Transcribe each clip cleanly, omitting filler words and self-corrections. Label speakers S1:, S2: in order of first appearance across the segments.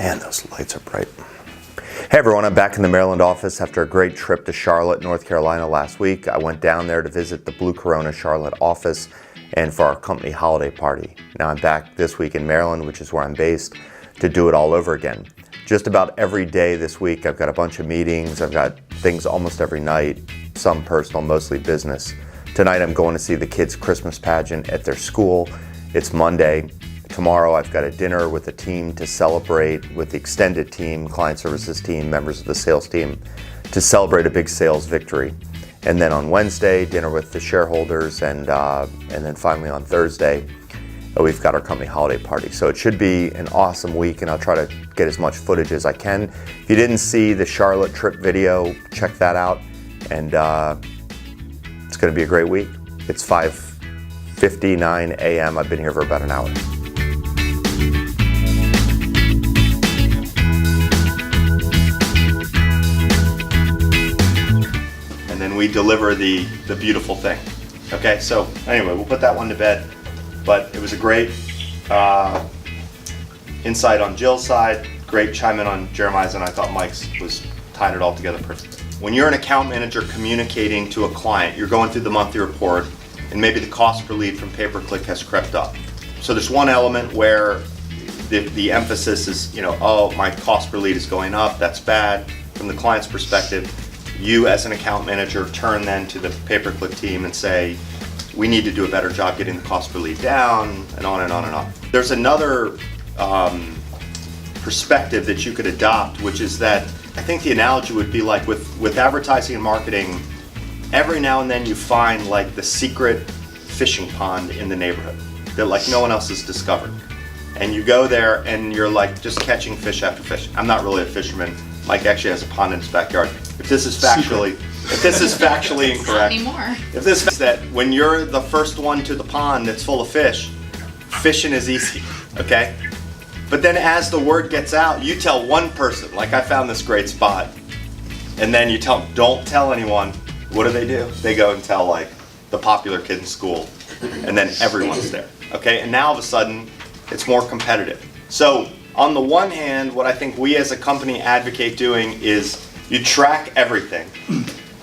S1: Man, those lights are bright. Hey everyone, I'm back in the Maryland office after a great trip to Charlotte, North Carolina last week. I went down there to visit the Blue Corona Charlotte office and for our company holiday party. Now I'm back this week in Maryland, which is where I'm based, to do it all over again. Just about every day this week, I've got a bunch of meetings. I've got things almost every night, some personal, mostly business. Tonight I'm going to see the kids' Christmas pageant at their school. It's Monday. Tomorrow I've got a dinner with the team to celebrate, with the extended team, client services team, members of the sales team, to celebrate a big sales victory. And then on Wednesday, dinner with the shareholders, and then finally on Thursday, we've got our company holiday party. So it should be an awesome week, and I'll try to get as much footage as I can. If you didn't see the Charlotte trip video, check that out. And it's gonna be a great week. It's 5:59 a.m. I've been here for about an hour. And then we deliver the beautiful thing. Okay, so anyway, we'll put that one to bed. But it was a great insight on Jill's side, great chime in on Jeremiah's, and I thought Mike's was tied it all together perfectly. When you're an account manager communicating to a client, you're going through the monthly report, and maybe the cost per lead from pay-per-click has crept up. So there's one element where the emphasis is, oh, my cost per lead is going up, that's bad. From the client's perspective, you as an account manager turn then to the pay-per-click team and say, we need to do a better job getting the cost per lead down, and on and on and on. There's another perspective that you could adopt, which is that I think the analogy would be like with advertising and marketing, every now and then you find like the secret fishing pond in the neighborhood that like no one else has discovered. And you go there and you're like just catching fish after fish. I'm not really a fisherman. Mike actually has a pond in his backyard. If this is factually incorrect, if this is that when you're the first one to the pond that's full of fish, fishing is easy, okay? But then as the word gets out, you tell one person, like I found this great spot, and then you tell them, don't tell anyone. What do? They go and tell like the popular kid in school, and then everyone's there, okay? And now all of a sudden, it's more competitive. So on the one hand, what I think we as a company advocate doing is you track everything.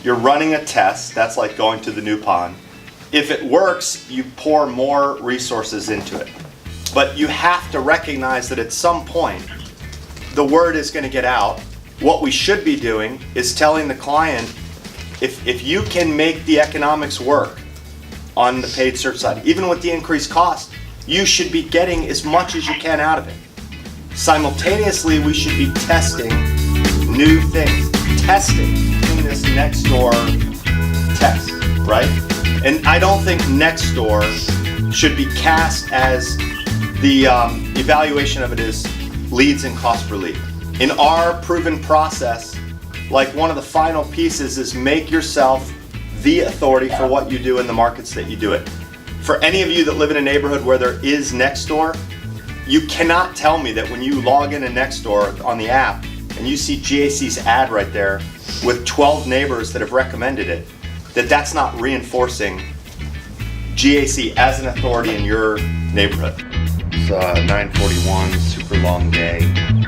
S1: You're running a test, that's like going to the new pond. If it works, you pour more resources into it. But you have to recognize that at some point, the word is gonna get out. What we should be doing is telling the client, if you can make the economics work on the paid search side, even with the increased cost, you should be getting as much as you can out of it. Simultaneously, we should be testing new things. Testing in this Nextdoor test, right? And I don't think Nextdoor should be cast as the evaluation of it is leads and cost per lead. In our proven process, like one of the final pieces is make yourself the authority for what you do in the markets that you do it. For any of you that live in a neighborhood where there is Nextdoor, you cannot tell me that when you log into Nextdoor on the app and you see GAC's ad right there with 12 neighbors that have recommended it, that's not reinforcing GAC as an authority in your neighborhood. It's 9:41, super long day.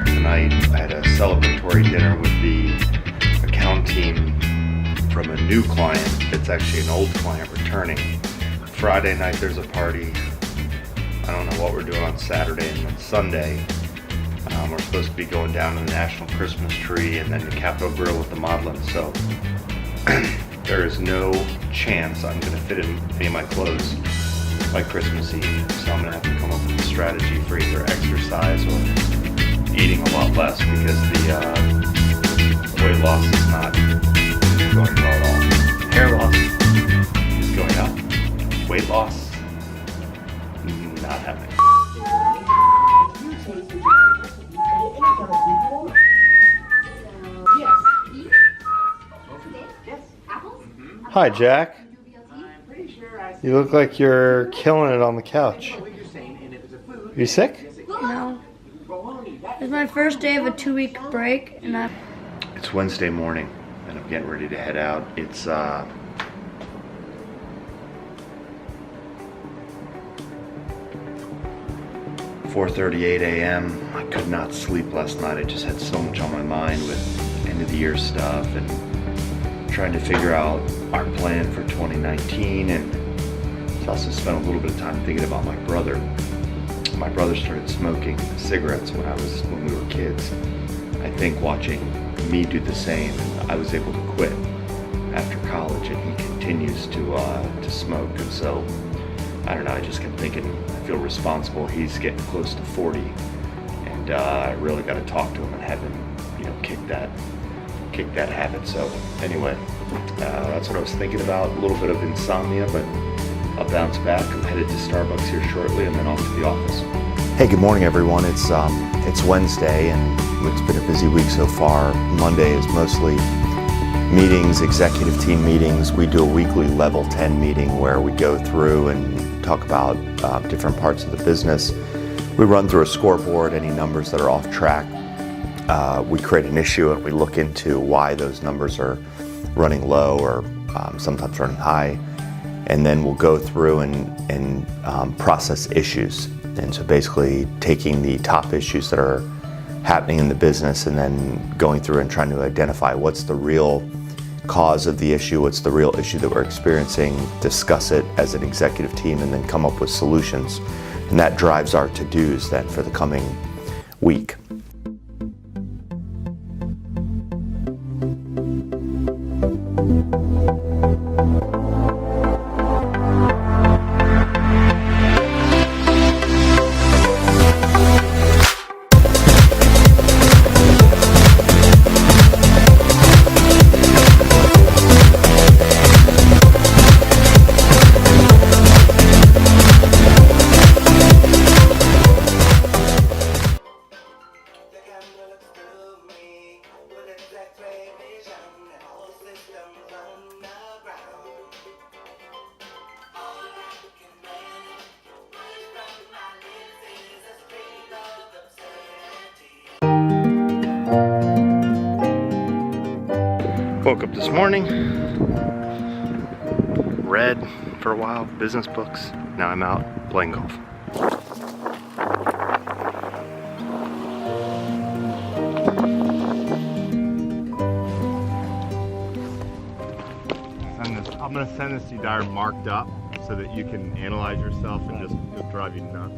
S1: Tonight I had a celebratory dinner with the account team from a new client that's actually an old client returning. Friday night there's a party. I don't know what we're doing on Saturday and then Sunday. We're supposed to be going down to the National Christmas Tree and then the Capitol Grill with the Maudlin. So there is no chance I'm going to fit in any of my clothes by Christmas Eve. So I'm going to have to come up with a strategy for either exercise or eating a lot less because the weight loss is not going well at all. Hair loss is going up. Weight loss, not happening. Hi, Jack. You look like you're killing it on the couch. You sick?
S2: No. It's my first day of a 2-week break, and
S1: It's Wednesday morning, and I'm getting ready to head out. It's 4:38 a.m. I could not sleep last night. I just had so much on my mind with end of the year stuff and trying to figure out our plan for 2019, and I also spent a little bit of time thinking about my brother. My brother started smoking cigarettes when we were kids. I think watching me do the same, I was able to quit after college, and he continues to smoke. And so I don't know, I just kept thinking, I feel responsible. He's getting close to 40, and I really got to talk to him and have him, kick that habit. So anyway, that's what I was thinking about. A little bit of insomnia, but I'll bounce back. I'm headed to Starbucks here shortly, and then off to the office.
S3: Hey, good morning, everyone. It's Wednesday, and it's been a busy week so far. Monday is mostly meetings, executive team meetings. We do a weekly level 10 meeting where we go through and talk about different parts of the business. We run through a scoreboard, any numbers that are off track. We create an issue and we look into why those numbers are running low or sometimes running high. And then we'll go through and process issues. And so basically taking the top issues that are happening in the business and then going through and trying to identify what's the real cause of the issue, what's the real issue that we're experiencing, discuss it as an executive team, and then come up with solutions. And that drives our to-dos then for the coming week.
S1: Woke up this morning, read for a while, business books. Now I'm out playing golf. I'm gonna send this to you, Dyer, marked up so that you can analyze yourself and just it'll drive you nuts.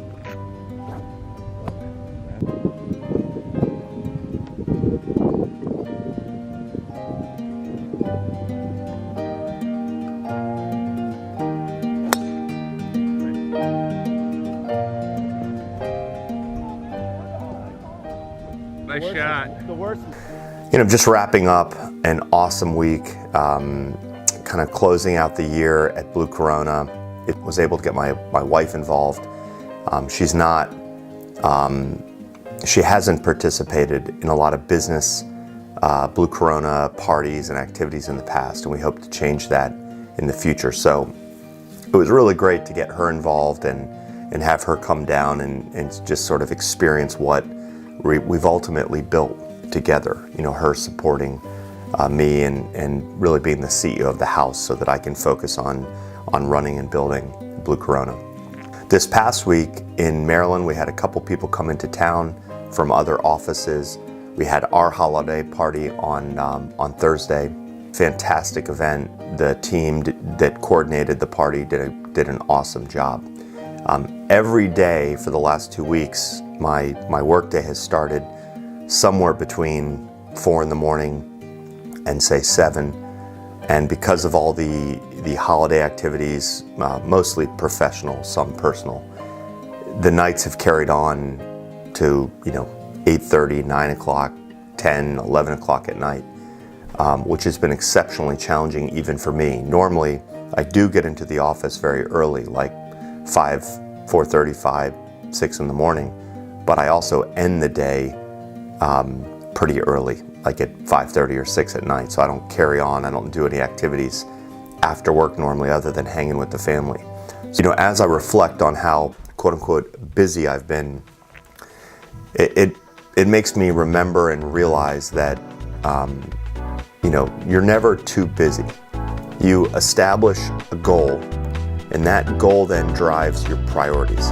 S1: Nice shot. The worst.
S3: Just wrapping up an awesome week, kind of closing out the year at Blue Corona. It was able to get my wife involved. She hasn't participated in a lot of business Blue Corona parties and activities in the past, and we hope to change that in the future. So it was really great to get her involved and have her come down and just sort of experience what we've ultimately built together. Her supporting me and really being the CEO of the house so that I can focus on running and building Blue Corona. This past week in Maryland, we had a couple people come into town from other offices. We had our holiday party on Thursday. Fantastic event. The team that coordinated the party did an awesome job. Every day for the last 2 weeks, my workday has started somewhere between 4 in the morning and say 7. And because of all the holiday activities, mostly professional, some personal, the nights have carried on to 8:30, 9 o'clock, 10, 11 o'clock at night, which has been exceptionally challenging even for me. Normally, I do get into the office very early, like 4:35, 6 in the morning, but I also end the day pretty early, like at 5:30 or 6 at night. So I don't carry on, I don't do any activities after work normally other than hanging with the family. So, as I reflect on how quote unquote busy I've been, it makes me remember and realize that you're never too busy. You establish a goal, and that goal then drives your priorities.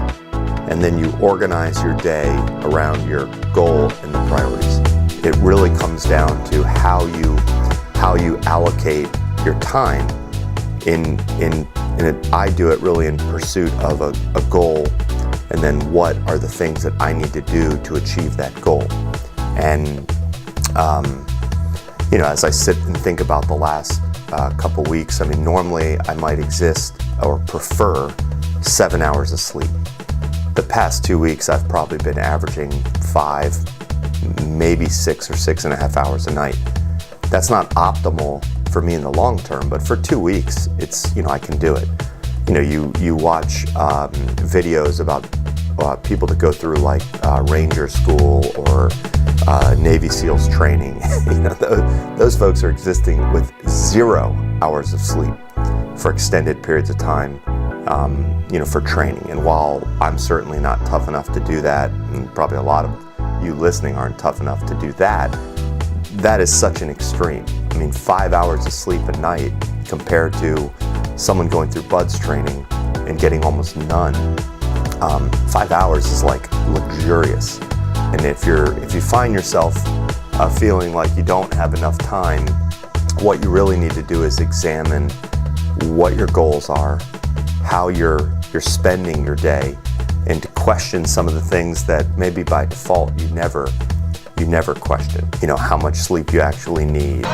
S3: and then you organize your day around your goal and the priorities. It really comes down to how you allocate your time I do it really in pursuit of a goal, and then what are the things that I need to do to achieve that goal. And as I sit and think about the last couple weeks, I mean, normally I might exist or prefer 7 hours of sleep. The past 2 weeks, I've probably been averaging 5, maybe 6 or 6.5 hours a night. That's not optimal for me in the long term, but for 2 weeks, it's, I can do it. You watch videos about people that go through like Ranger School or Navy SEALs training. Those folks are existing with 0 hours of sleep for extended periods of time, for training. And while I'm certainly not tough enough to do that, and probably a lot of you listening aren't tough enough to do that, that is such an extreme. I mean, 5 hours of sleep a night compared to someone going through BUD/S training and getting almost none. 5 hours is like luxurious. And if you find yourself feeling like you don't have enough time, what you really need to do is examine what your goals are, how you're spending your day, and to question some of the things that maybe by default you never question. How much sleep you actually need.